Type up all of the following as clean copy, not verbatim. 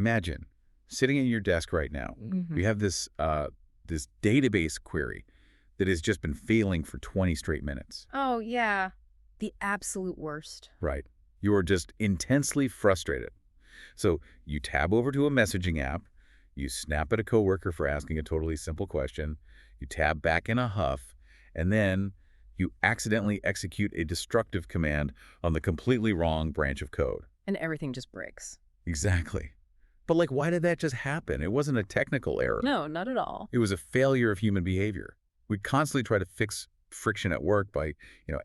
Imagine sitting at your desk right now. You have this database query that has just been failing for 20 straight minutes. Oh, yeah. The absolute worst. Right. You are just intensely frustrated. So you tab over to a messaging app, you snap at a coworker for asking a totally simple question, you tab back in a huff, and then you accidentally execute a destructive command on the completely wrong branch of code. And everything just breaks. Exactly. But like, why did that just happen? It wasn't a technical error. No, not at all. It was a failure of human behavior. We constantly try to fix friction at work by,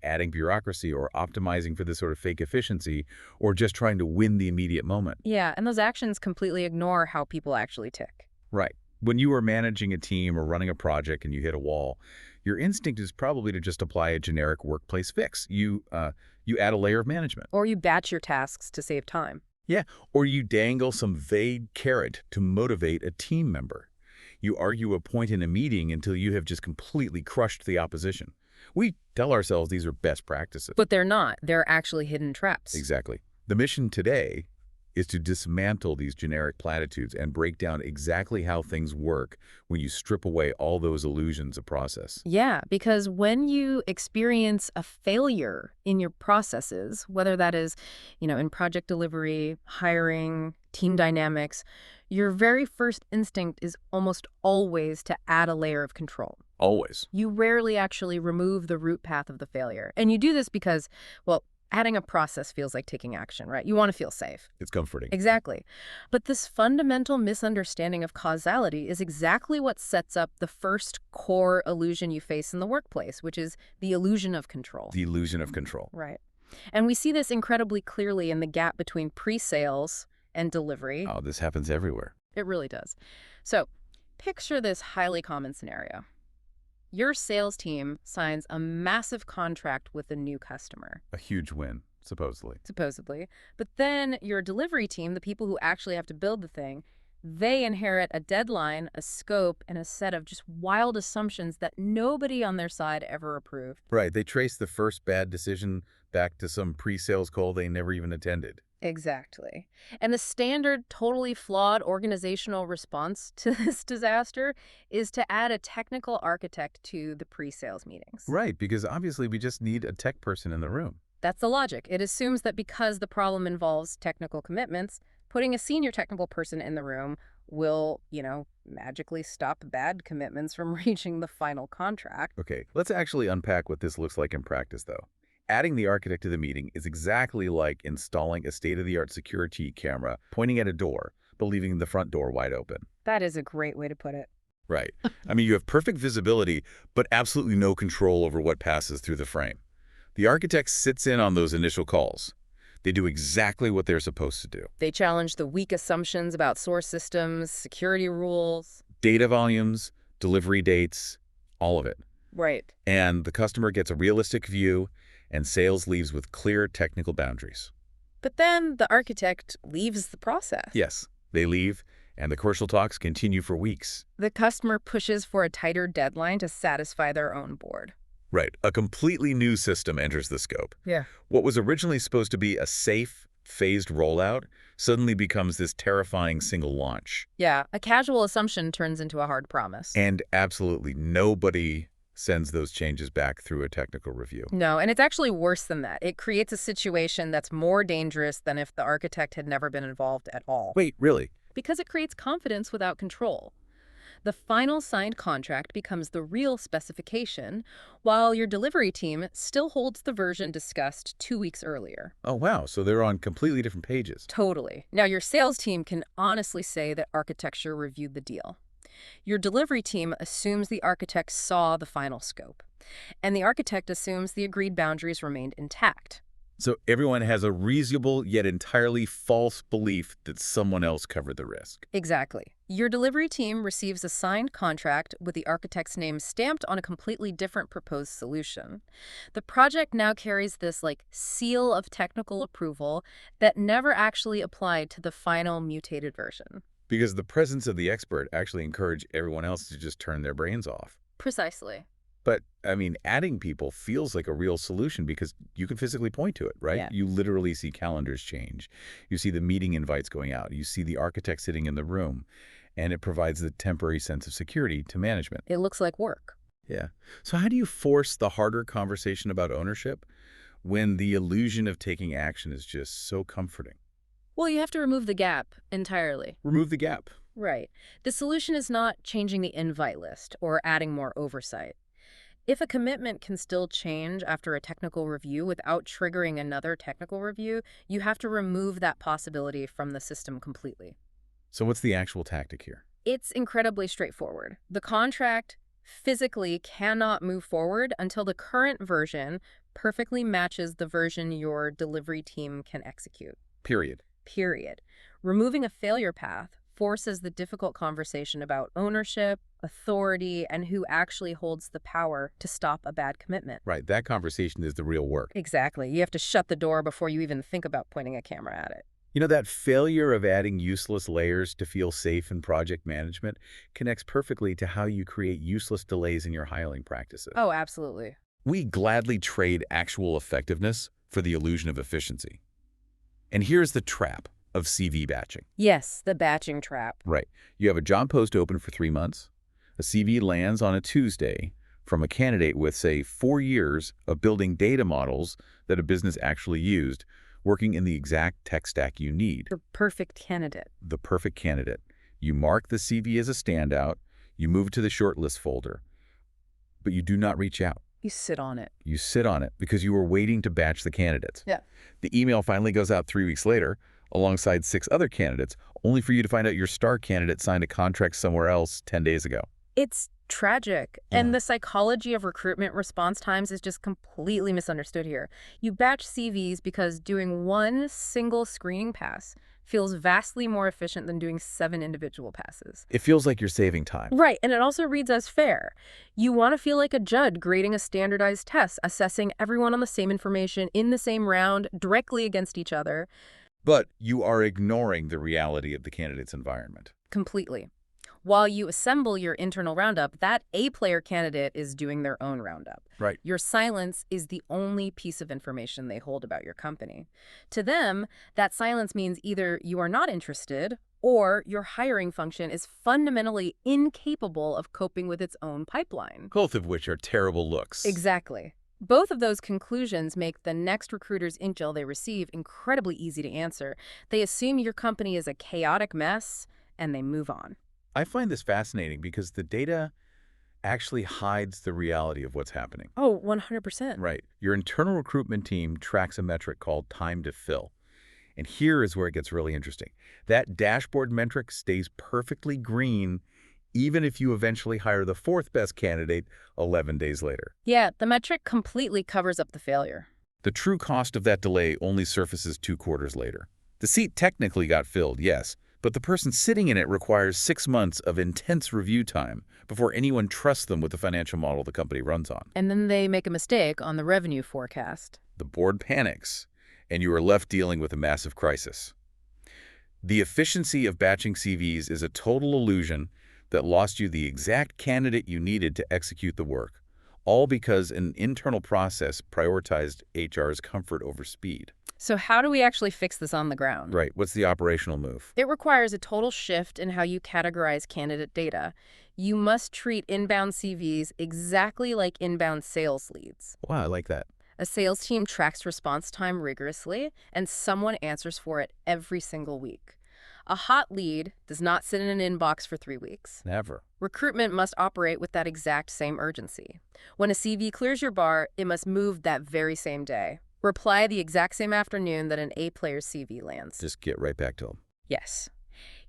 adding bureaucracy or optimizing for this sort of fake efficiency or just trying to win the immediate moment. Yeah, and those actions completely ignore how people actually tick. Right. When you are managing a team or running a project and you hit a wall, your instinct is probably to just apply a generic workplace fix. You add a layer of management. Or you batch your tasks to save time. Yeah, or you dangle some vague carrot to motivate a team member. You argue a point in a meeting until you have just completely crushed the opposition. We tell ourselves these are best practices. But they're not. They're actually hidden traps. Exactly. The mission today is to dismantle these generic platitudes and break down exactly how things work when you strip away all those illusions of process. Yeah, because when you experience a failure in your processes, whether that is, in project delivery, hiring, team dynamics, your very first instinct is almost always to add a layer of control. Always. You rarely actually remove the root path of the failure. And you do this because, well, adding a process feels like taking action, right? You want to feel safe. It's comforting. Exactly. But this fundamental misunderstanding of causality is exactly what sets up the first core illusion you face in the workplace, which is the illusion of control. The illusion of control. Right. And we see this incredibly clearly in the gap between pre-sales and delivery. Oh, this happens everywhere. It really does. So picture this highly common scenario. Your sales team signs a massive contract with a new customer. A huge win, supposedly. Supposedly. But then your delivery team, the people who actually have to build the thing, they inherit a deadline, a scope, and a set of just wild assumptions that nobody on their side ever approved. Right. They trace the first bad decision back to some pre-sales call they never even attended. Exactly. And the standard, totally flawed organizational response to this disaster is to add a technical architect to the pre-sales meetings. Right, because obviously we just need a tech person in the room. That's the logic. It assumes that because the problem involves technical commitments, putting a senior technical person in the room will, magically stop bad commitments from reaching the final contract. Okay, let's actually unpack what this looks like in practice, though. Adding the architect to the meeting is exactly like installing a state-of-the-art security camera pointing at a door, but leaving the front door wide open. That is a great way to put it. Right. I mean, you have perfect visibility, but absolutely no control over what passes through the frame. The architect sits in on those initial calls. They do exactly what they're supposed to do. They challenge the weak assumptions about source systems, security rules. Data volumes, delivery dates, all of it. Right. And the customer gets a realistic view, and sales leaves with clear technical boundaries. But then the architect leaves the process. Yes, they leave, and the commercial talks continue for weeks. The customer pushes for a tighter deadline to satisfy their own board. Right. A completely new system enters the scope. Yeah. What was originally supposed to be a safe, phased rollout suddenly becomes this terrifying single launch. Yeah, a casual assumption turns into a hard promise. And absolutely nobody sends those changes back through a technical review. No, and it's actually worse than that. It creates a situation that's more dangerous than if the architect had never been involved at all. Wait, really? Because it creates confidence without control. The final signed contract becomes the real specification, while your delivery team still holds the version discussed 2 weeks earlier. Oh, wow. So they're on completely different pages. Totally. Now, your sales team can honestly say that architecture reviewed the deal. Your delivery team assumes the architect saw the final scope, and the architect assumes the agreed boundaries remained intact. So everyone has a reasonable yet entirely false belief that someone else covered the risk. Exactly. Your delivery team receives a signed contract with the architect's name stamped on a completely different proposed solution. The project now carries this seal of technical approval that never actually applied to the final mutated version. Because the presence of the expert actually encouraged everyone else to just turn their brains off. Precisely. But, I mean, adding people feels like a real solution because you can physically point to it, right? Yeah. You literally see calendars change. You see the meeting invites going out. You see the architect sitting in the room. And it provides the temporary sense of security to management. It looks like work. Yeah. So how do you force the harder conversation about ownership when the illusion of taking action is just so comforting? Well, you have to remove the gap entirely. Remove the gap. Right. The solution is not changing the invite list or adding more oversight. If a commitment can still change after a technical review without triggering another technical review, you have to remove that possibility from the system completely. So what's the actual tactic here? It's incredibly straightforward. The contract physically cannot move forward until the current version perfectly matches the version your delivery team can execute. Period. Period. Removing a failure path forces the difficult conversation about ownership, authority, and who actually holds the power to stop a bad commitment. Right. That conversation is the real work. Exactly. You have to shut the door before you even think about pointing a camera at it. You know, that failure of adding useless layers to feel safe in project management connects perfectly to how you create useless delays in your hiring practices. Oh, absolutely. We gladly trade actual effectiveness for the illusion of efficiency. And here's the trap of CV batching. Yes, the batching trap. Right. You have a job post open for 3 months. A CV lands on a Tuesday from a candidate with, say, 4 years of building data models that a business actually used, working in the exact tech stack you need. The perfect candidate. The perfect candidate. You mark the CV as a standout. You move it to the shortlist folder. But you do not reach out. You sit on it. You sit on it because you were waiting to batch the candidates. Yeah. The email finally goes out 3 weeks later, alongside 6 other candidates, only for you to find out your star candidate signed a contract somewhere else 10 days ago. It's tragic. Yeah. And the psychology of recruitment response times is just completely misunderstood here. You batch CVs because doing one single screening pass feels vastly more efficient than doing 7 individual passes. It feels like you're saving time. Right, and it also reads as fair. You want to feel like a judge grading a standardized test, assessing everyone on the same information in the same round, directly against each other. But you are ignoring the reality of the candidate's environment. Completely. While you assemble your internal roundup, that A-player candidate is doing their own roundup. Right. Your silence is the only piece of information they hold about your company. To them, that silence means either you are not interested or your hiring function is fundamentally incapable of coping with its own pipeline. Both of which are terrible looks. Exactly. Both of those conclusions make the next recruiter's intel they receive incredibly easy to answer. They assume your company is a chaotic mess, and they move on. I find this fascinating because the data actually hides the reality of what's happening. Oh, 100%. Right. Your internal recruitment team tracks a metric called time to fill. And here is where it gets really interesting. That dashboard metric stays perfectly green even if you eventually hire the 4th best candidate 11 days later. Yeah, the metric completely covers up the failure. The true cost of that delay only surfaces 2 quarters later. The seat technically got filled, yes, but the person sitting in it requires 6 months of intense review time before anyone trusts them with the financial model the company runs on. And then they make a mistake on the revenue forecast. The board panics, and you are left dealing with a massive crisis. The efficiency of batching CVs is a total illusion that lost you the exact candidate you needed to execute the work, all because an internal process prioritized HR's comfort over speed. So how do we actually fix this on the ground? Right. What's the operational move? It requires a total shift in how you categorize candidate data. You must treat inbound CVs exactly like inbound sales leads. Wow, I like that. A sales team tracks response time rigorously, and someone answers for it every single week. A hot lead does not sit in an inbox for 3 weeks. Never. Recruitment must operate with that exact same urgency. When a CV clears your bar, it must move that very same day. Reply the exact same afternoon that an A-player's CV lands. Just get right back to them. Yes.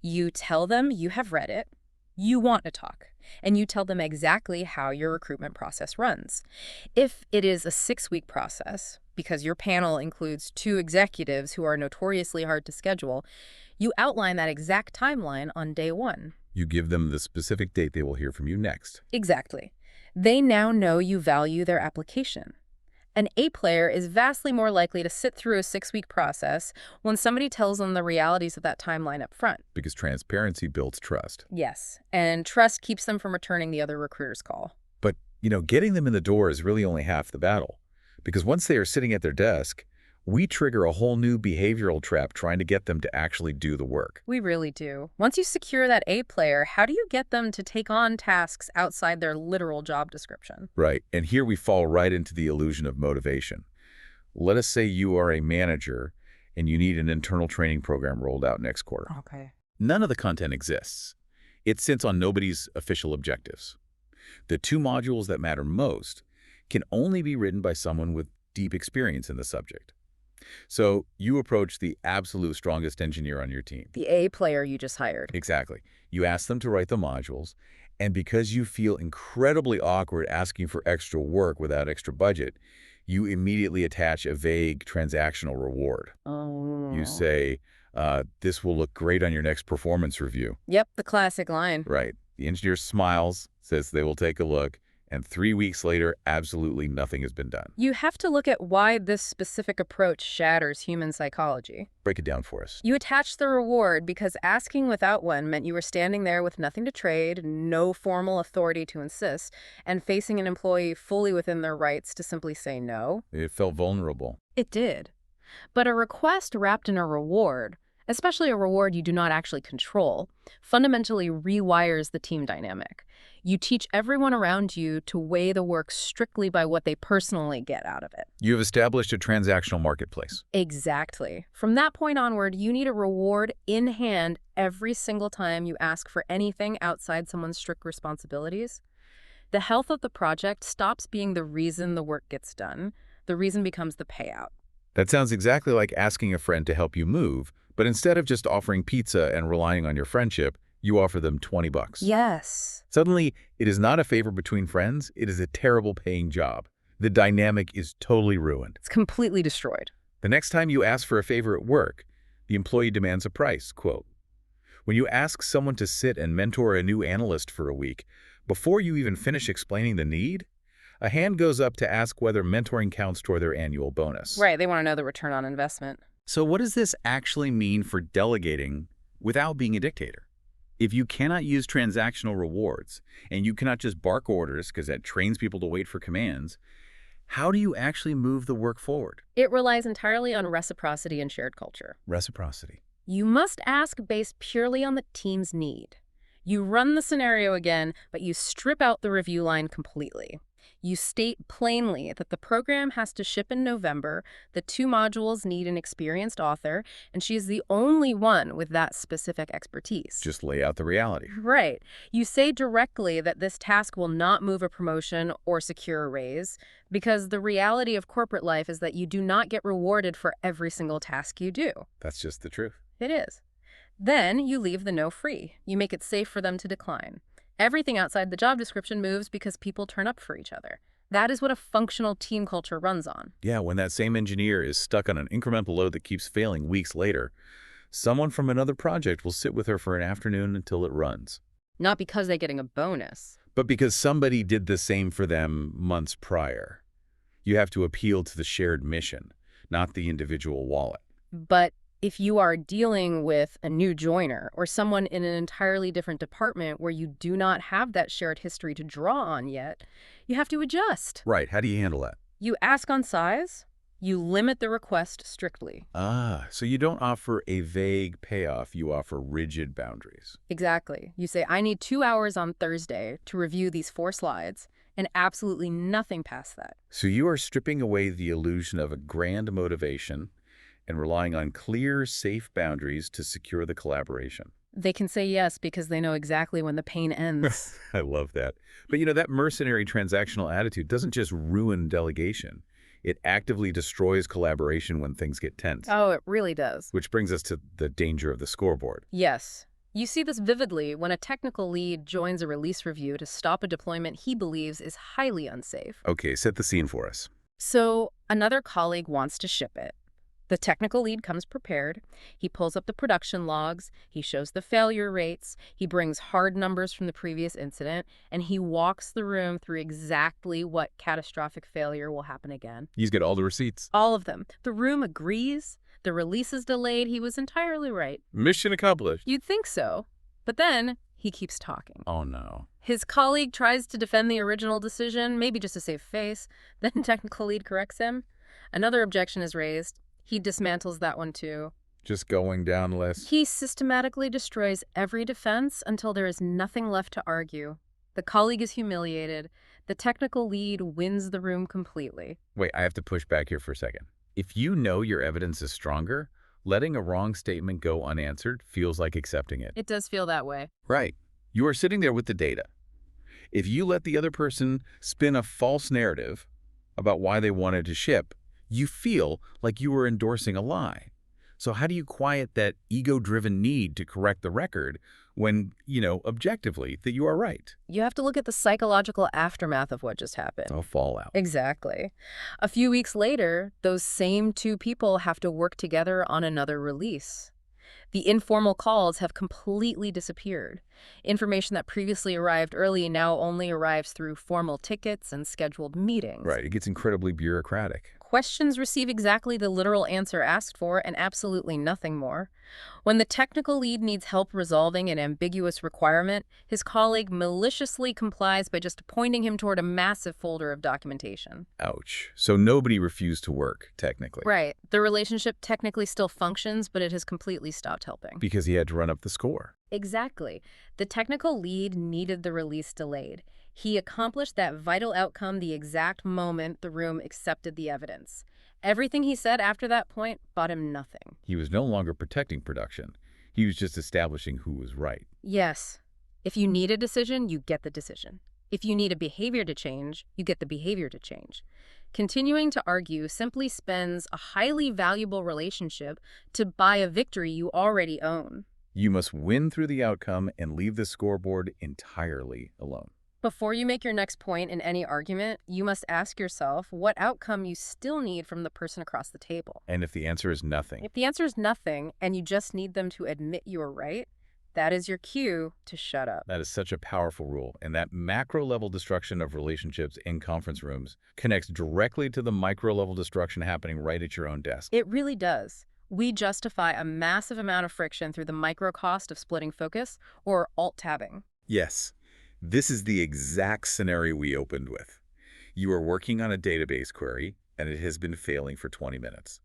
You tell them you have read it, you want to talk, and you tell them exactly how your recruitment process runs. If it is a 6-week process, because your panel includes 2 executives who are notoriously hard to schedule, you outline that exact timeline on day 1. You give them the specific date they will hear from you next. Exactly. They now know you value their application. An A-player is vastly more likely to sit through a 6-week process when somebody tells them the realities of that timeline up front. Because transparency builds trust. Yes, and trust keeps them from returning the other recruiter's call. But Getting them in the door is really only half the battle. Because once they are sitting at their desk, we trigger a whole new behavioral trap trying to get them to actually do the work. We really do. Once you secure that A player, how do you get them to take on tasks outside their literal job description? Right, and here we fall right into the illusion of motivation. Let us say you are a manager and you need an internal training program rolled out next quarter. Okay. None of the content exists. It sits on nobody's official objectives. The two modules that matter most can only be written by someone with deep experience in the subject. So you approach the absolute strongest engineer on your team. The A player you just hired. Exactly. You ask them to write the modules, and because you feel incredibly awkward asking for extra work without extra budget, you immediately attach a vague transactional reward. Oh. You say, this will look great on your next performance review. Yep, the classic line. Right. The engineer smiles, says they will take a look, and 3 weeks later, absolutely nothing has been done. You have to look at why this specific approach shatters human psychology. Break it down for us. You attach the reward because asking without one meant you were standing there with nothing to trade, no formal authority to insist, and facing an employee fully within their rights to simply say no. It felt vulnerable. It did. But a request wrapped in a reward, especially a reward you do not actually control, fundamentally rewires the team dynamic. You teach everyone around you to weigh the work strictly by what they personally get out of it. You have established a transactional marketplace. Exactly. From that point onward, you need a reward in hand every single time you ask for anything outside someone's strict responsibilities. The health of the project stops being the reason the work gets done. The reason becomes the payout. That sounds exactly like asking a friend to help you move, but instead of just offering pizza and relying on your friendship, you offer them $20. Yes. Suddenly, it is not a favor between friends, it is a terrible paying job. The dynamic is totally ruined. It's completely destroyed. The next time you ask for a favor at work, the employee demands a price, quote. When you ask someone to sit and mentor a new analyst for a week, before you even finish explaining the need, a hand goes up to ask whether mentoring counts toward their annual bonus. Right, they want to know the return on investment. So what does this actually mean for delegating without being a dictator? If you cannot use transactional rewards, and you cannot just bark orders because that trains people to wait for commands, how do you actually move the work forward? It relies entirely on reciprocity and shared culture. Reciprocity. You must ask based purely on the team's need. You run the scenario again, but you strip out the review line completely. You state plainly that the program has to ship in November, the 2 modules need an experienced author, and she is the only one with that specific expertise. Just lay out the reality. Right. You say directly that this task will not move a promotion or secure a raise, because the reality of corporate life is that you do not get rewarded for every single task you do. That's just the truth. It is. Then you leave the no free. You make it safe for them to decline. Everything outside the job description moves because people turn up for each other. That is what a functional team culture runs on. Yeah, when that same engineer is stuck on an incremental load that keeps failing weeks later, someone from another project will sit with her for an afternoon until it runs. Not because they're getting a bonus. But because somebody did the same for them months prior. You have to appeal to the shared mission, not the individual wallet. But if you are dealing with a new joiner or someone in an entirely different department where you do not have that shared history to draw on yet, you have to adjust. Right. How do you handle that? You ask on size, you limit the request strictly. So you don't offer a vague payoff, you offer rigid boundaries. Exactly. You say, I need 2 hours on Thursday to review these 4 slides, and absolutely nothing past that. So you are stripping away the illusion of a grand motivation and relying on clear, safe boundaries to secure the collaboration. They can say yes because they know exactly when the pain ends. I love that. But that mercenary transactional attitude doesn't just ruin delegation. It actively destroys collaboration when things get tense. Oh, it really does. Which brings us to the danger of the scoreboard. Yes. You see this vividly when a technical lead joins a release review to stop a deployment he believes is highly unsafe. Okay, set the scene for us. So another colleague wants to ship it. The technical lead comes prepared. He pulls up the production logs, he shows the failure rates, he brings hard numbers from the previous incident, and he walks the room through exactly what catastrophic failure will happen again. He's got all the receipts. All of them. The room agrees. The release is delayed. He was entirely right. Mission accomplished. You'd think so. But then he He keeps talking. Oh, no. His colleague tries to defend the original decision, maybe just to save face. Then technical lead corrects him. Another objection is raised. He dismantles that one too. Just going down list. He systematically destroys every defense until there is nothing left to argue. The colleague is humiliated. The technical lead wins the room completely. Wait, I have to push back here for a second. If you know your evidence is stronger, letting a wrong statement go unanswered feels like accepting it. It does feel that way. Right. You are sitting there with the data. If you let the other person spin a false narrative about why they wanted to ship, you feel like you were endorsing a lie. So how do you quiet that ego-driven need to correct the record when, objectively, that you are right? You have to look at the psychological aftermath of what just happened. A fallout. Exactly. A few weeks later, those same two people have to work together on another release. The informal calls have completely disappeared. Information that previously arrived early now only arrives through formal tickets and scheduled meetings. Right. It gets incredibly bureaucratic. Questions receive exactly the literal answer asked for and absolutely nothing more. When the technical lead needs help resolving an ambiguous requirement, his colleague maliciously complies by just pointing him toward a massive folder of documentation. Ouch. So nobody refused to work, technically. Right. The relationship technically still functions, but it has completely stopped helping. Because he had to run up the score. Exactly. The technical lead needed the release delayed. He accomplished that vital outcome the exact moment the room accepted the evidence. Everything he said after that point bought him nothing. He was no longer protecting production. He was just establishing who was right. Yes. If you need a decision, you get the decision. If you need a behavior to change, you get the behavior to change. Continuing to argue simply spends a highly valuable relationship to buy a victory you already own. You must win through the outcome and leave the scoreboard entirely alone. Before you make your next point in any argument, you must ask yourself what outcome you still need from the person across the table. And if the answer is nothing, If the answer is nothing and you just need them to admit you are right, that is your cue to shut up. that is such a powerful rule. And that macro-level destruction of relationships in conference rooms connects directly to the micro-level destruction happening right at your own desk. It really does. We justify a massive amount of friction through the micro cost of splitting focus or alt-tabbing. Yes, this is the exact scenario we opened with. You are working on a database query, and it has been failing for 20 minutes.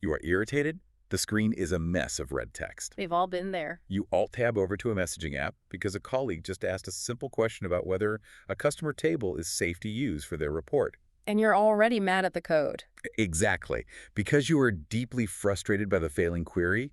You are irritated. The screen is a mess of red text. We've all been there. You alt-tab over to a messaging app because a colleague just asked a simple question about whether a customer table is safe to use for their report. And you're already mad at the code. Exactly. Because you are deeply frustrated by the failing query,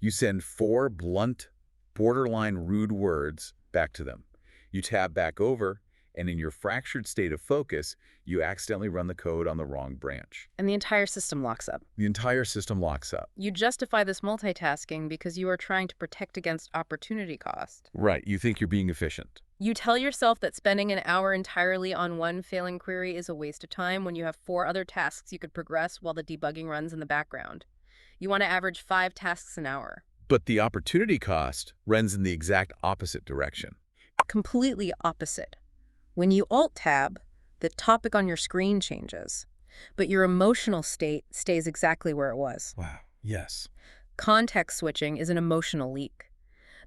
you send 4 blunt, borderline rude words back to them. You tab back over, and in your fractured state of focus, you accidentally run the code on the wrong branch. And the entire system locks up. The entire system locks up. You justify this multitasking because you are trying to protect against opportunity cost. Right. You think you're being efficient. You tell yourself that spending an hour entirely on one failing query is a waste of time when you have 4 other tasks you could progress while the debugging runs in the background. You want to average 5 tasks an hour. But the opportunity cost runs in the exact opposite direction. Completely opposite. When you alt-tab, the topic on your screen changes, but your emotional state stays exactly where it was. Wow. Yes. Context switching is an emotional leak.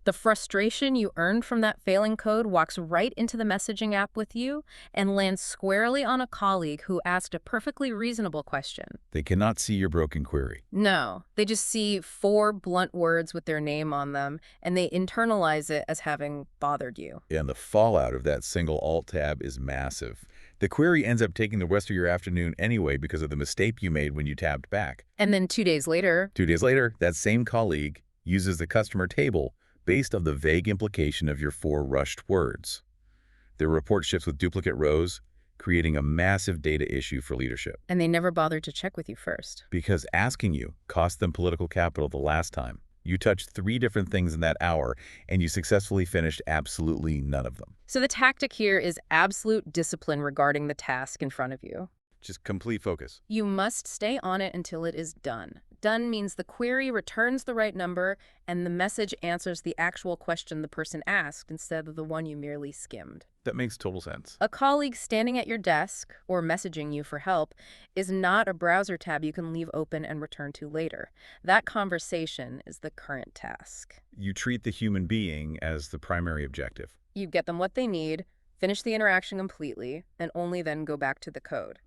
The frustration you earned from that failing code walks right into the messaging app with you and lands squarely on a colleague who asked a perfectly reasonable question. They cannot see your broken query. No, they just see 4 blunt words with their name on them, and they internalize it as having bothered you. And the fallout of that single alt-tab is massive. The query ends up taking the rest of your afternoon anyway because of the mistake you made when you tabbed back. And then 2 days later, 2 days later, that same colleague uses the customer table based on the vague implication of your 4 rushed words. Their report shifts with duplicate rows, creating a massive data issue for leadership. and they never bothered to check with you first. Because asking you cost them political capital the last time. You touched 3 different things in that hour, and you successfully finished absolutely none of them. So the tactic here is absolute discipline regarding the task in front of you. Just complete focus. You must stay on it until it is done. Done means the query returns the right number and the message answers the actual question the person asked instead of the one you merely skimmed. That makes total sense. A colleague standing at your desk or messaging you for help is not a browser tab you can leave open and return to later. That conversation is the current task. You treat the human being as the primary objective. You get them what they need, finish the interaction completely, and only then go back to the code.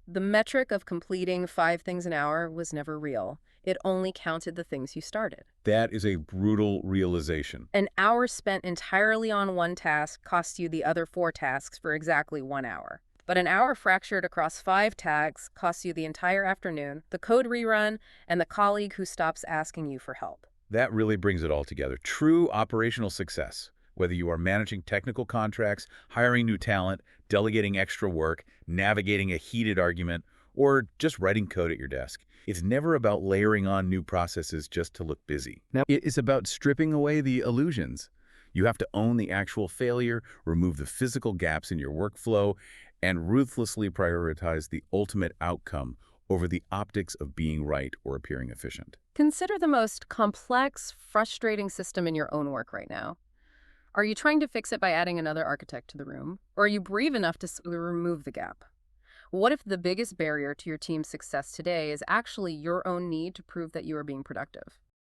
The metric of completing 5 things an hour was never real. It only counted the things you started. That is a brutal realization. An hour spent entirely on one task costs you the other 4 tasks for exactly 1 hour. But an hour fractured across 5 tags costs you the entire afternoon, the code rerun, and the colleague who stops asking you for help. That really brings it all together. True operational success. Whether you are managing technical contracts, hiring new talent, delegating extra work, navigating a heated argument, or just writing code at your desk. It's never about layering on new processes just to look busy. Now, it is about stripping away the illusions. You have to own the actual failure, remove the physical gaps in your workflow, and ruthlessly prioritize the ultimate outcome over the optics of being right or appearing efficient. Consider the most complex, frustrating system in your own work right now. Are you trying to fix it by adding another architect to the room? Or are you brave enough to remove the gap? What if the biggest barrier to your team's success today is actually your own need to prove that you are being productive?